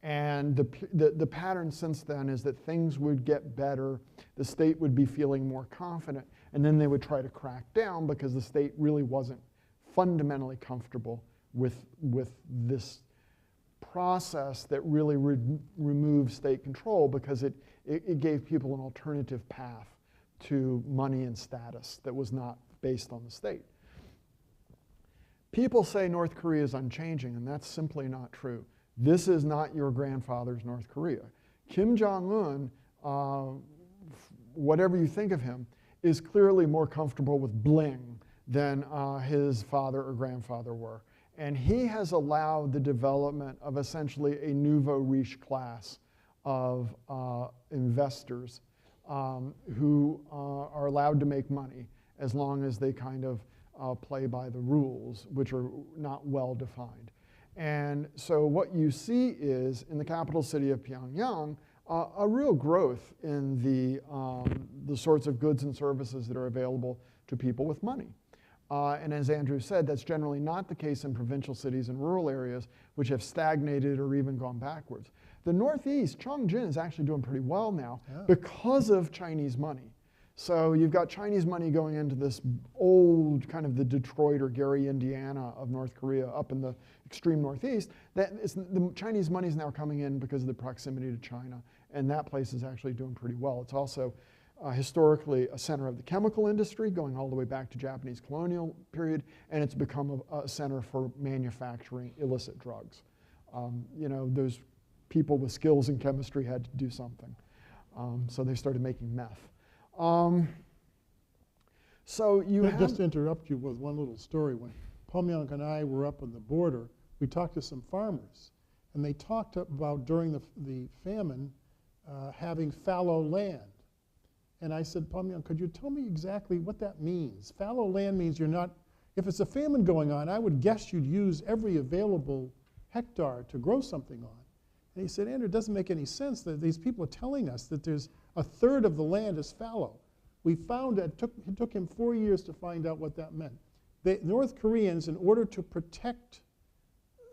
And the pattern since then is that things would get better, the state would be feeling more confident, and then they would try to crack down because the state really wasn't fundamentally comfortable with this process that really removed state control because it gave people an alternative path to money and status that was not based on the state. People say North Korea is unchanging, and that's simply not true. This is not your grandfather's North Korea. Kim Jong-un, whatever you think of him, is clearly more comfortable with bling than his father or grandfather were. And he has allowed the development of essentially a nouveau riche class of investors who are allowed to make money as long as they kind of play by the rules, which are not well defined. And so what you see is, in the capital city of Pyongyang, a real growth in the sorts of goods and services that are available to people with money. And as Andrew said, that's generally not the case in provincial cities and rural areas, which have stagnated or even gone backwards. The Northeast, Chongqing, is actually doing pretty well now because of Chinese money. So you've got Chinese money going into this old, kind of the Detroit or Gary, Indiana of North Korea up in the extreme Northeast. The Chinese money is now coming in because of the proximity to China, and that place is actually doing pretty well. It's also historically a center of the chemical industry, going all the way back to Japanese colonial period, and it's become a center for manufacturing illicit drugs. Those people with skills in chemistry had to do something. So they started making meth. So you have... Just to interrupt you with one little story. When Pyongyang and I were up on the border, we talked to some farmers, and they talked about during the famine having fallow land. And I said, Pomyon, could you tell me exactly what that means? Fallow land means you're not, if it's a famine going on, I would guess you'd use every available hectare to grow something on. And he said, Andrew, it doesn't make any sense that these people are telling us that there's a third of the land is fallow. We found that, it took him 4 years to find out what that meant. The North Koreans, in order to protect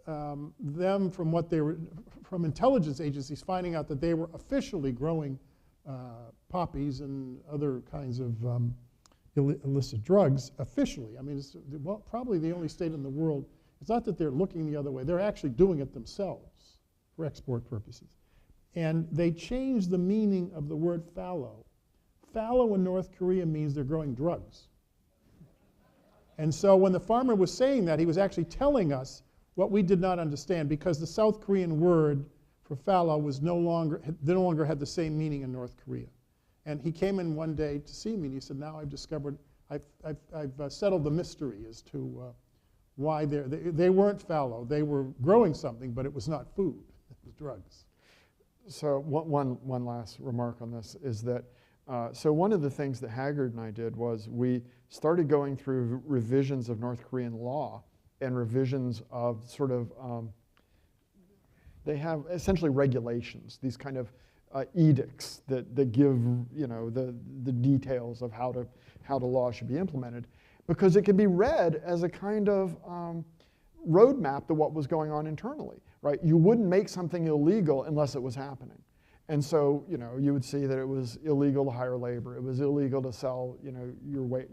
them from what they were, from intelligence agencies finding out that they were officially growing poppies and other kinds of illicit drugs, officially. I mean, it's probably the only state in the world. It's not that they're looking the other way. They're actually doing it themselves for export purposes. And they changed the meaning of the word fallow. Fallow in North Korea means they're growing drugs. And so when the farmer was saying that, he was actually telling us what we did not understand, because the South Korean word for fallow was no longer had the same meaning in North Korea. And he came in one day to see me, and he said, now I've discovered, I've settled the mystery as to why they weren't fallow. They were growing something, but it was not food, it was drugs. So one last remark on this is that, so one of the things that Haggard and I did was we started going through revisions of North Korean law and revisions of sort of, they have essentially regulations, these kind of edicts that give, you know, the details of how the law should be implemented, because it can be read as a kind of roadmap to what was going on internally, right? You wouldn't make something illegal unless it was happening. And so, you know, you would see that it was illegal to hire labor. It was illegal to sell, you know,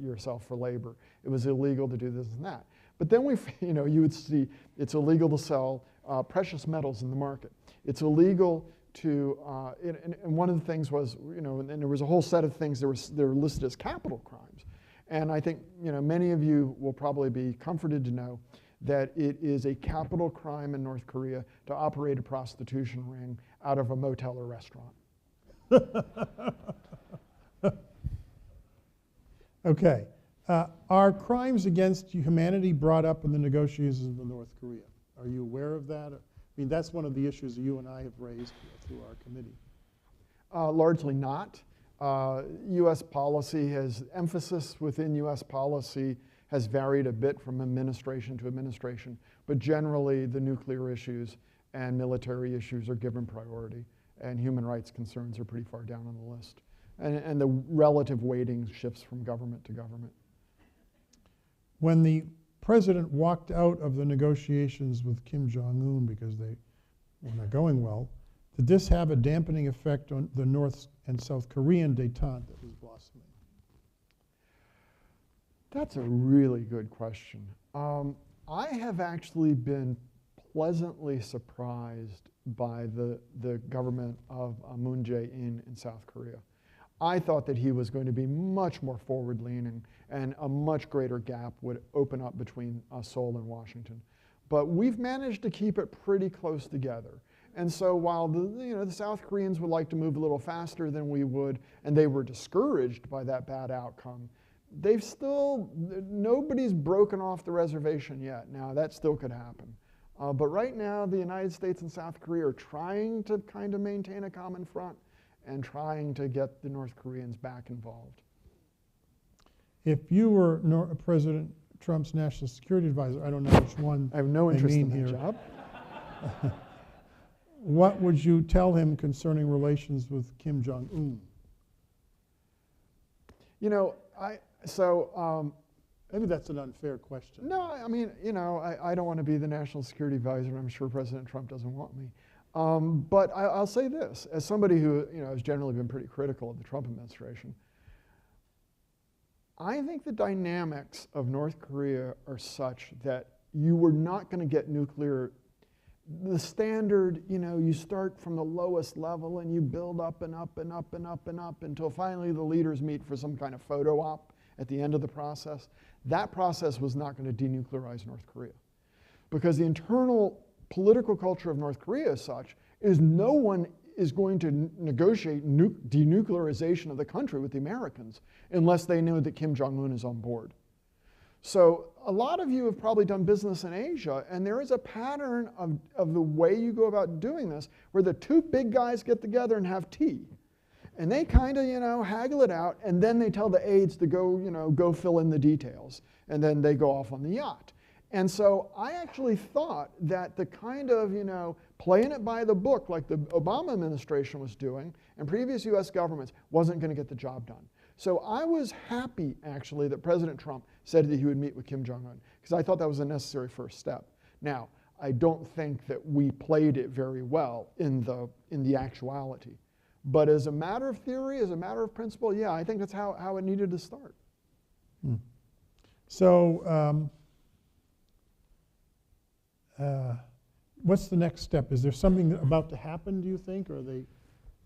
yourself for labor. It was illegal to do this and that. But then you would see it's illegal to sell precious metals in the market. It's illegal to, and one of the things was, you know, and there was a whole set of things that were listed as capital crimes. And I think, you know, many of you will probably be comforted to know that it is a capital crime in North Korea to operate a prostitution ring out of a motel or restaurant. Okay. Are crimes against humanity brought up in the negotiations with North Korea? Are you aware of that? I mean, that's one of the issues that you and I have raised through our committee. Largely not. U.S. policy has, emphasis within U.S. policy has varied a bit from administration to administration, but generally the nuclear issues and military issues are given priority, and human rights concerns are pretty far down on the list. And the relative weighting shifts from government to government. When the president walked out of the negotiations with Kim Jong-un because they were not going well, did this have a dampening effect on the North and South Korean détente that was blossoming? That's a really good question. I have actually been pleasantly surprised by the government of Moon Jae-in in South Korea. I thought that he was going to be much more forward-leaning and a much greater gap would open up between Seoul and Washington. But we've managed to keep it pretty close together. And so while the South Koreans would like to move a little faster than we would, and they were discouraged by that bad outcome, nobody's broken off the reservation yet. Now, that still could happen. But right now, the United States and South Korea are trying to kind of maintain a common front and trying to get the North Koreans back involved. If you were President Trump's national security advisor, I don't know which one I have no interest in that job. What would you tell him concerning relations with Kim Jong-un? You know, maybe that's an unfair question. No, I mean, you know, I don't want to be the national security advisor, and I'm sure President Trump doesn't want me. But I'll say this, as somebody who, you know, has generally been pretty critical of the Trump administration, I think the dynamics of North Korea are such that you were not going to get nuclear. The standard, you know, you start from the lowest level and you build up and up and up and up and up until finally the leaders meet for some kind of photo op at the end of the process. That process was not going to denuclearize North Korea, because the internal political culture of North Korea is such is no one is going to negotiate denuclearization of the country with the Americans unless they know that Kim Jong-un is on board. So a lot of you have probably done business in Asia, and there is a pattern of the way you go about doing this, where the two big guys get together and have tea. And they kind of, haggle it out, and then they tell the aides to go, go fill in the details. And then they go off on the yacht. And so I actually thought that the kind of, playing it by the book like the Obama administration was doing and previous US governments wasn't going to get the job done. So I was happy, actually, that President Trump said that he would meet with Kim Jong-un, because I thought that was a necessary first step. Now, I don't think that we played it very well in the actuality. But as a matter of theory, as a matter of principle, yeah, I think that's how it needed to start. So what's the next step? Is there something about to happen, do you think? Or are they?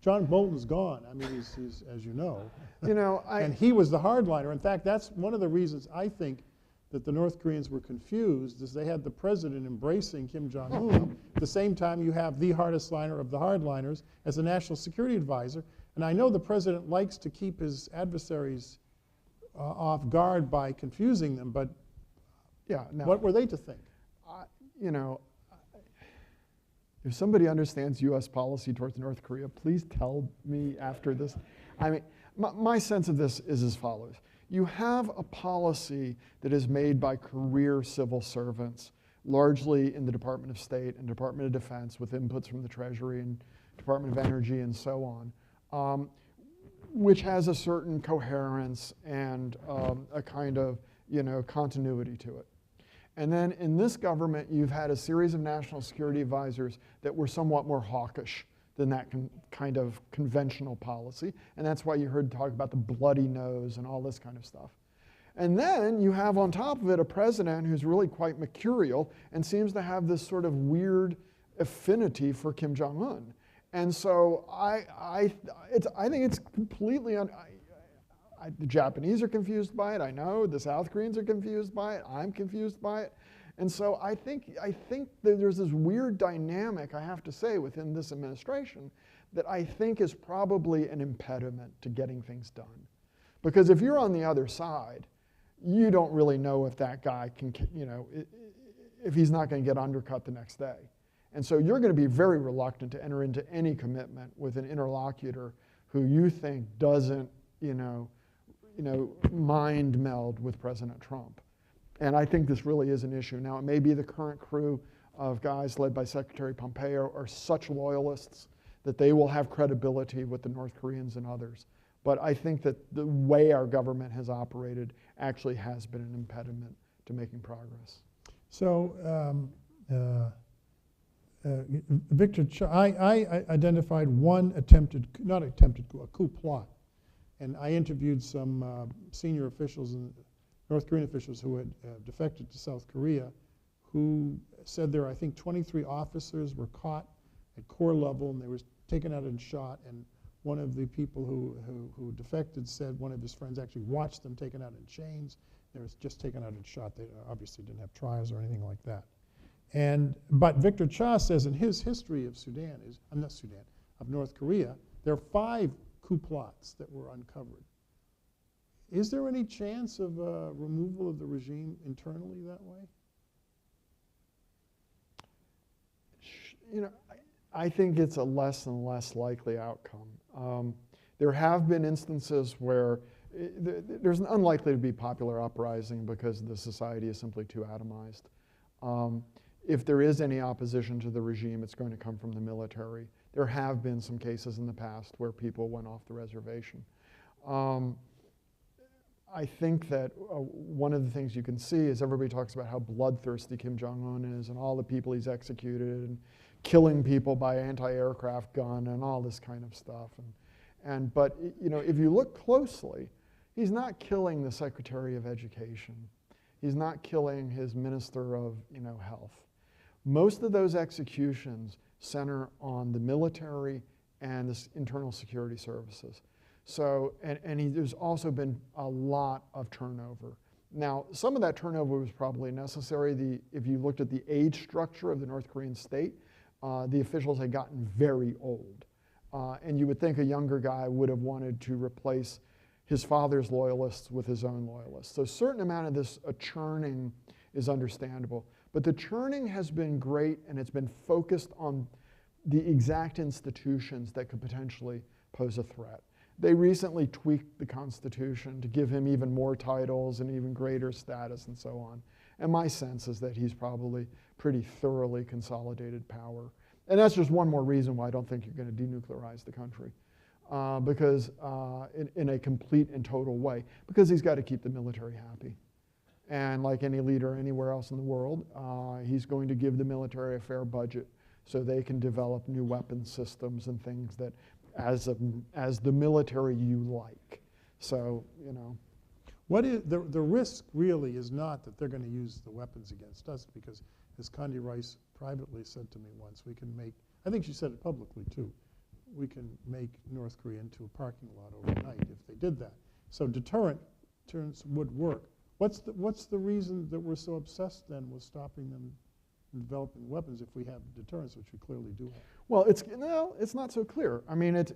John Bolton's gone. I mean, he's as you know. And he was the hardliner. In fact, that's one of the reasons I think that the North Koreans were confused, is they had the president embracing Kim Jong-un. At the same time, you have the hardest liner of the hardliners as a national security advisor. And I know the president likes to keep his adversaries off guard by confusing them, but yeah, no, what were they to think? If somebody understands U.S. policy towards North Korea, please tell me after this. I mean, my sense of this is as follows. You have a policy that is made by career civil servants, largely in the Department of State and Department of Defense, with inputs from the Treasury and Department of Energy and so on, which has a certain coherence and a kind of continuity to it. And then in this government, you've had a series of national security advisors that were somewhat more hawkish than that kind of conventional policy. And that's why you heard talk about the bloody nose and all this kind of stuff. And then you have on top of it a president who's really quite mercurial and seems to have this sort of weird affinity for Kim Jong-un. And so I think it's completely the Japanese are confused by it, I know. The South Koreans are confused by it. I'm confused by it. And so I think that there's this weird dynamic, I have to say, within this administration that I think is probably an impediment to getting things done. Because if you're on the other side, you don't really know if that guy can, if he's not going to get undercut the next day. And so you're going to be very reluctant to enter into any commitment with an interlocutor who you think doesn't, mind meld with President Trump. And I think this really is an issue. Now, it may be the current crew of guys led by Secretary Pompeo are such loyalists that they will have credibility with the North Koreans and others. But I think that the way our government has operated actually has been an impediment to making progress. So, Victor, I identified one a coup plot. And I interviewed some senior officials, North Korean officials who had defected to South Korea, who said there, I think, 23 officers were caught at corps level, and they were taken out and shot. And one of the people who defected said one of his friends actually watched them taken out in chains. They were just taken out and shot. They obviously didn't have trials or anything like that. But Victor Cha says in his history of of North Korea, there are 5 coup plots that were uncovered. Is there any chance of removal of the regime internally that way? I think it's a less and less likely outcome. There have been instances where there's an unlikely to be popular uprising because the society is simply too atomized. If there is any opposition to the regime, it's going to come from the military. There have been some cases in the past where people went off the reservation. I think that one of the things you can see is everybody talks about how bloodthirsty Kim Jong-un is and all the people he's executed and killing people by anti-aircraft gun and all this kind of stuff. But if you look closely, he's not killing the Secretary of Education. He's not killing his Minister of Health. Most of those executions center on the military and the internal security services. So, there's also been a lot of turnover. Now, some of that turnover was probably necessary. If you looked at the age structure of the North Korean state, the officials had gotten very old. And you would think a younger guy would have wanted to replace his father's loyalists with his own loyalists. So a certain amount of this churning is understandable. But the churning has been great, and it's been focused on the exact institutions that could potentially pose a threat. They recently tweaked the Constitution to give him even more titles and even greater status and so on. And my sense is that he's probably pretty thoroughly consolidated power. And that's just one more reason why I don't think you're going to denuclearize the country. Because in a complete and total way, because he's got to keep the military happy. And like any leader anywhere else in the world, he's going to give the military a fair budget so they can develop new weapon systems and things that as the military you like. So, you know. What is, the risk really is not that they're going to use the weapons against us, because as Condi Rice privately said to me once, we can make, I think she said it publicly too, we can make North Korea into a parking lot overnight if they did that. So deterrence would work. What's the reason that we're so obsessed then with stopping them from developing weapons if we have deterrence, which we clearly do have? Well, it's not so clear. I mean, and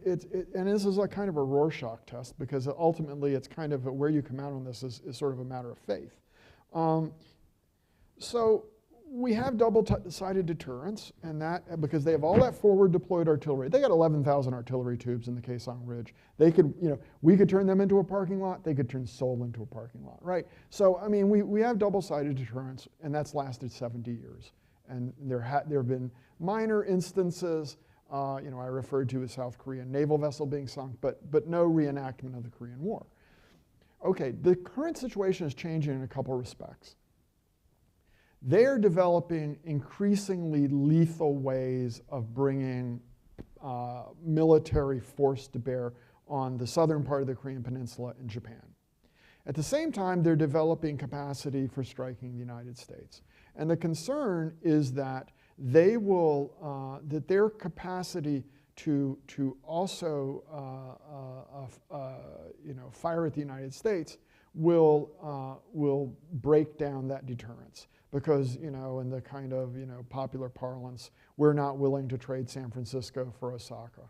this is like kind of a Rorschach test, because ultimately it's kind of where you come out on this is sort of a matter of faith. So we have double-sided deterrence, and that because they have all that forward deployed artillery. They got 11,000 artillery tubes in the Khe Sanh Ridge. They could, you know, we could turn them into a parking lot. They could turn Seoul into a parking lot, right? So I mean, we have double-sided deterrence, and that's lasted 70 years. And there have been minor instances, you know, I referred to a South Korean naval vessel being sunk, but no reenactment of the Korean War. Okay, the current situation is changing in a couple respects. They're developing increasingly lethal ways of bringing military force to bear on the southern part of the Korean Peninsula and Japan. At the same time, they're developing capacity for striking the United States. And the concern is that they will, that their capacity to also you know, fire at the United States will break down that deterrence. Because, you know, in the kind of, you know, popular parlance, we're not willing to trade San Francisco for Osaka.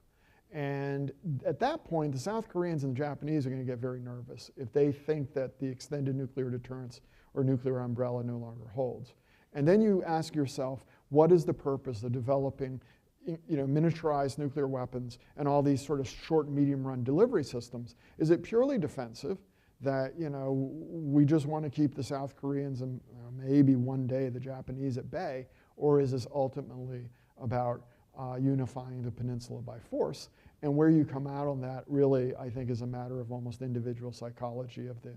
And at that point, the South Koreans and the Japanese are going to get very nervous if they think that the extended nuclear deterrence or nuclear umbrella no longer holds. And then you ask yourself, what is the purpose of developing, you know, miniaturized nuclear weapons and all these sort of short, medium-run delivery systems? Is it purely defensive? That, you know, we just want to keep the South Koreans and maybe one day the Japanese at bay, or is this ultimately about unifying the peninsula by force? And where you come out on that really, I think, is a matter of almost individual psychology of the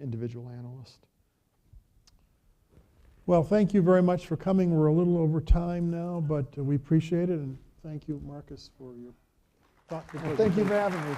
individual analyst. Well, thank you very much for coming. We're a little over time now, but we appreciate it, and thank you, Marcus, for your thoughtful presentation. Thank you for having me.